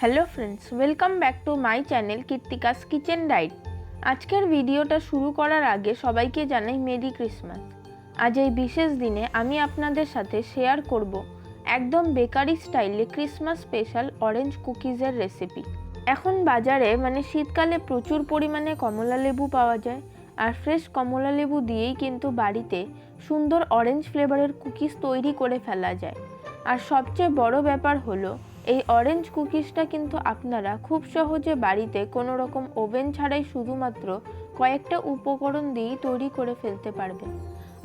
Hello friends, welcome back to my channel Kirtika's kitchen diet. আজকের ভিডিওটা শুরু করার আগে সবাইকে জানাই মেরি ক্রিসমাস। আজ এই বিশেষ দিনে আমি আপনাদের সাথে শেয়ার করব একদম বেকারি স্টাইলে ক্রিসমাস স্পেশাল অরেঞ্জ কুকিজের রেসিপি। এখন বাজারে শীতকালে প্রচুর পরিমাণে কমলা লেবু পাওয়া যায়, আর ফ্রেশ কমলা লেবু দিয়েই কিন্তু বাড়িতে সুন্দর অরেঞ্জ ফ্লেভারের কুকিজ তৈরি করে ফেলা যায়। আর সবচেয়ে বড় ব্যাপার হলো এই অরেঞ্জ কুকিজটা কিন্তু আপনারা খুব সহজে বাড়িতে কোনো রকম ওভেন ছাড়াই শুধুমাত্র কয়েকটা উপকরণ দিয়েই তৈরি করে ফেলতে পারবেন।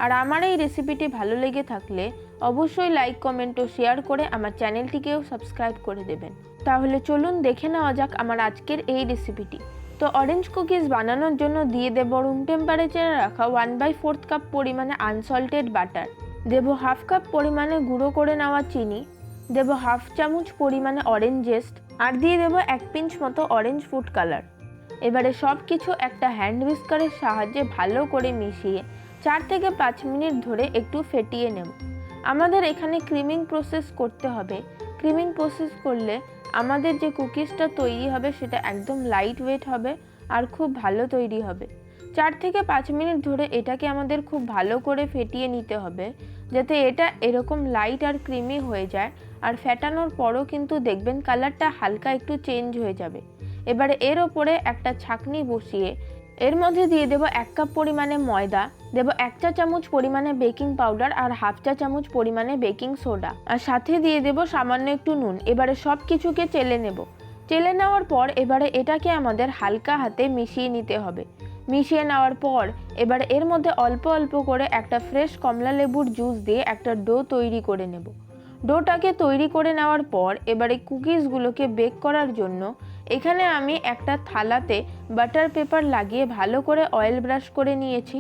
আর আমার এই রেসিপিটি ভালো লেগে থাকলে অবশ্যই লাইক, কমেন্ট ও শেয়ার করে আমার চ্যানেলটিকেও সাবস্ক্রাইব করে দেবেন। তাহলে চলুন দেখে নেওয়া যাক আমার আজকের এই রেসিপিটি। তো অরেঞ্জ কুকিজ বানানোর জন্য দিয়ে দেব রুম টেম্পারেচারে রাখা 1/4 কাপ পরিমাণে আনসল্টেড বাটার, দেব হাফ কাপ পরিমাণে গুঁড়ো করে নেওয়া চিনি, দেব হাফ চামচ পরিমাণে অরেঞ্জ জেস্ট, আর দিয়ে দেব 1 পিঞ্চ মতো অরেঞ্জ ফুড কালার। এবারে সব কিছু একটা হ্যান্ড হুইস্কারের সাহায্যে ভালো করে মিশিয়ে 4 থেকে 5 মিনিট ধরে একটু ফেটিয়ে নেব। আমাদের এখানে ক্রিমিং প্রসেস করতে হবে। ক্রিমিং প্রসেস করলে আমাদের যে কুকিজটা তৈরি হবে সেটা একদম লাইট ওয়েট হবে আর খুব ভালো তৈরি হবে। 4 থেকে 5 মিনিট ধরে এটাকে আমাদের খুব ভালো করে ফেটিয়ে নিতে হবে, যাতে এটা এরকম লাইট আর ক্রিমি হয়ে যায়। আর ফেটানোর পরও কিন্তু দেখবেন কালারটা হালকা একটু চেঞ্জ হয়ে যাবে। এবারে এর ওপরে একটা ছাঁকনি বসিয়ে এর মধ্যে দিয়ে দেব 1 কাপ পরিমাণে ময়দা, দেব 1 চা চামচ পরিমাণে বেকিং পাউডার আর হাফ চা চামচ পরিমাণে বেকিং সোডা, আর সাথে দিয়ে দেব সামান্য একটু নুন। এবারে সব কিছুকে চেলে নেব। চেলে নেওয়ার পর এবারে এটাকে আমাদের হালকা হাতে মিশিয়ে নিতে হবে। মিশিয়ে নেওয়ার পর এবারে এর মধ্যে অল্প অল্প করে একটা ফ্রেশ কমলা লেবুর জুস দিয়ে একটা ডো তৈরি করে নেব। ডোটাকে তৈরি করে নেওয়ার পর এবারে কুকিজগুলোকে বেক করার জন্য এখানে আমি একটা থালাতে বাটার পেপার লাগিয়ে ভালো করে অয়েল ব্রাশ করে নিয়েছি।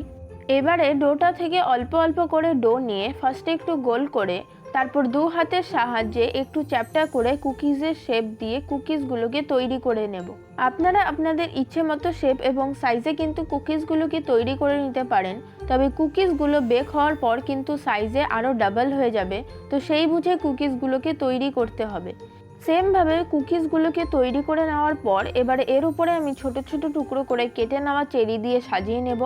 এবারে ডোটা থেকে অল্প অল্প করে ডো নিয়ে ফার্স্টে একটু গোল করে, তারপর 2 হাতের সাহায্যে একটু চ্যাপ্টা করে কুকিজের শেপ দিয়ে কুকিজগুলোকে তৈরি করে নেব। আপনারা আপনাদের ইচ্ছে মতো শেপ এবং সাইজে কিন্তু কুকিজগুলোকে তৈরি করে নিতে পারেন, তবে কুকিজগুলো বেক হওয়ার পর কিন্তু সাইজে আরও ডাবল হয়ে যাবে, তো সেই বুঝে কুকিজগুলোকে তৈরি করতে হবে। সেমভাবে কুকিজগুলোকে তৈরি করে নেওয়ার পর এবারে এর উপরে আমি ছোট ছোট টুকরো করে কেটে নেওয়া চেরি দিয়ে সাজিয়ে নেব।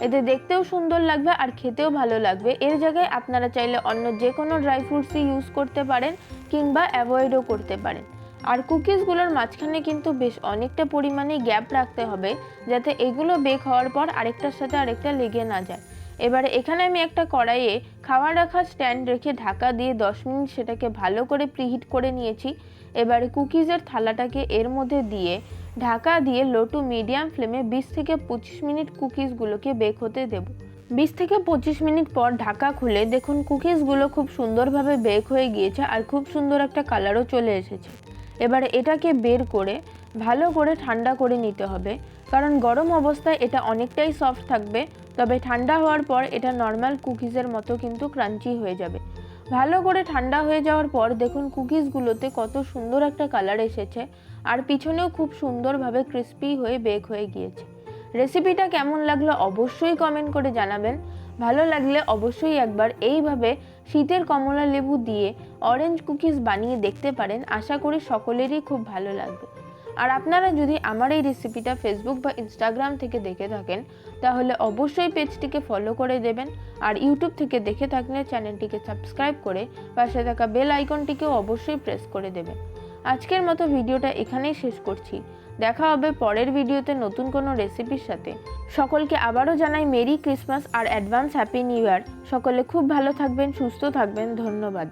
এতে দেখতেও সুন্দর লাগবে আর খেতেও ভালো লাগবে। এর জায়গায় আপনারা চাইলে অন্য যে কোনো ড্রাই ফ্রুটসই ইউজ করতে পারেন কিংবা অ্যাভয়েডও করতে পারেন। আর কুকিজগুলোর মাঝখানে কিন্তু বেশ অনেকটা পরিমাণে গ্যাপ রাখতে হবে, যাতে এগুলো বেক হওয়ার পর আরেকটার সাথে আরেকটা লেগে না যায়। এবারে এখানে আমি একটা কড়াইয়ে খাওয়া রাখা স্ট্যান্ড রেখে ঢাকা দিয়ে 10 মিনিট সেটাকে ভালো করে প্রিহিট করে নিয়েছি। এবারে কুকিজের থালাটাকে এর মধ্যে দিয়ে ঢাকা দিয়ে লো টু মিডিয়াম ফ্লেমে 20 থেকে 25 মিনিট কুকিজগুলোকে বেক হতে দেব। 20 থেকে 25 মিনিট পর ঢাকা খুলে দেখুন কুকিজগুলো খুব সুন্দরভাবে বেক হয়ে গিয়েছে আর খুব সুন্দর একটা কালারও চলে এসেছে। এবারে এটাকে বের করে ভালো করে ঠান্ডা করে নিতে হবে, কারণ গরম অবস্থায় এটা অনেকটাই সফট থাকবে, তবে ঠান্ডা হওয়ার পর এটা নর্মাল কুকিজের মতো কিন্তু ক্রাঞ্চি হয়ে যাবে। ভালো করে ঠান্ডা হয়ে যাওয়ার পর দেখুন কুকিজগুলোতে কত সুন্দর একটা কালার এসেছে আর পিছনেও খুব সুন্দরভাবে ক্রিস্পি হয়ে বেক হয়ে গিয়েছে। রেসিপিটা কেমন লাগলো অবশ্যই কমেন্ট করে জানাবেন। ভালো লাগলে অবশ্যই একবার এইভাবে শীতের কমলা লেবু দিয়ে অরেঞ্জ কুকিজ বানিয়ে দেখতে পারেন। আশা করি সকলেরই খুব ভালো লাগবে। আর আপনারা যদি আমার এই রেসিপিটা ফেসবুক বা ইনস্টাগ্রাম থেকে দেখে থাকেন তাহলে অবশ্যই পেজটিকে ফলো করে দেবেন, আর ইউটিউব থেকে দেখে থাকলে চ্যানেলটিকে সাবস্ক্রাইব করে পাশে থাকা বেল আইকনটিকেও অবশ্যই প্রেস করে দেবেন। আজকের মতো ভিডিওটা এখানেই শেষ করছি। দেখা হবে পরের ভিডিওতে নতুন কোনো রেসিপির সাথে। সকলকে আবারও জানাই মেরি ক্রিসমাস আর অ্যাডভান্স হ্যাপি নিউ ইয়ার। সকলে খুব ভালো থাকবেন, সুস্থ থাকবেন। ধন্যবাদ।